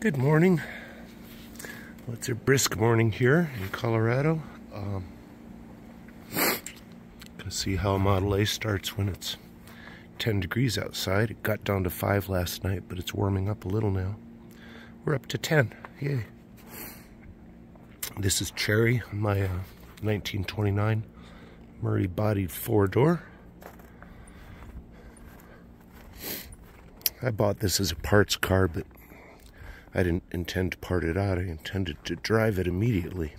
Good morning. Well, it's a brisk morning here in Colorado. Gonna see how Model A starts when it's 10 degrees outside. It got down to 5 last night, but it's warming up a little now. We're up to 10. Yay. This is Cherry, my 1929 Murray-bodied 4-door. I bought this as a parts car, but I didn't intend to part it out. I intended to drive it immediately.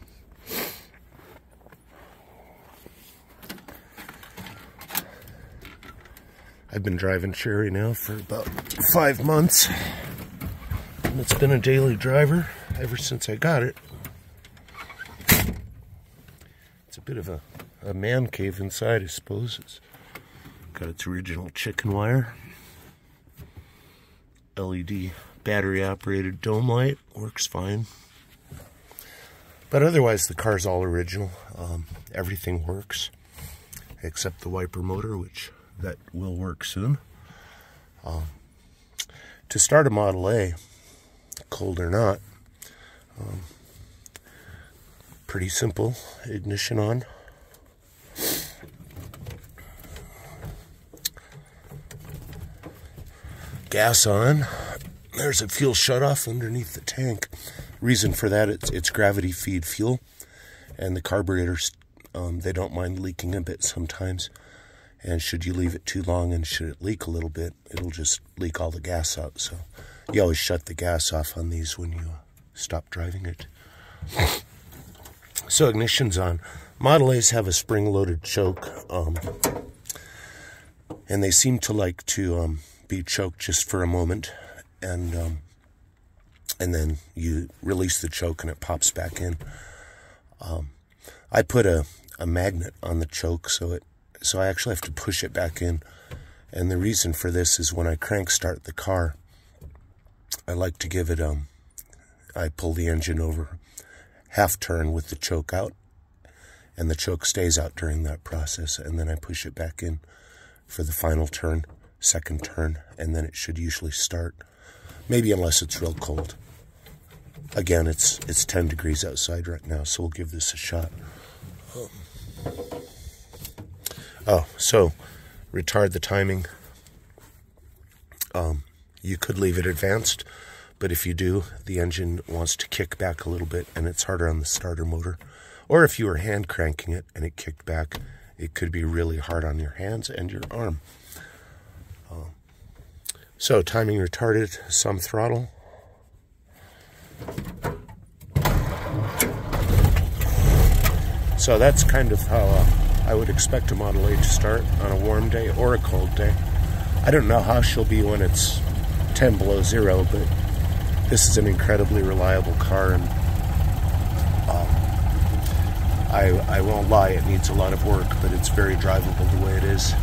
I've been driving Cherry now for about 5 months. And it's been a daily driver ever since I got it. It's a bit of a man cave inside, I suppose. It's got its original chicken wire. LED battery operated dome light, works fine. But otherwise the car's all original. Everything works except the wiper motor, which that will work soon. To start a Model A, cold or not, pretty simple. Ignition on. Gas on. There's a fuel shutoff underneath the tank. Reason for that, it's gravity feed fuel, and the carburetors, they don't mind leaking a bit sometimes. And should you leave it too long and should it leak a little bit, it'll just leak all the gas out. So you always shut the gas off on these when you stop driving it. So ignition's on. Model A's have a spring-loaded choke, and they seem to like to be choked just for a moment. And then you release the choke and it pops back in. I put a magnet on the choke, so I actually have to push it back in. And the reason for this is when I crank start the car, I like to give it I pull the engine over half turn with the choke out, and the choke stays out during that process, and then I push it back in for the final turn, second turn, and then it should usually start. Maybe unless it's real cold. Again, it's 10 degrees outside right now, so we'll give this a shot. So retard the timing. You could leave it advanced, but if you do, the engine wants to kick back a little bit, and it's harder on the starter motor. Or if you were hand cranking it and it kicked back, it could be really hard on your hands and your arm. So timing retarded, some throttle. So that's kind of how I would expect a Model A to start on a warm day or a cold day. I don't know how she'll be when it's 10 below zero, but this is an incredibly reliable car, and I won't lie, it needs a lot of work, but it's very drivable the way it is.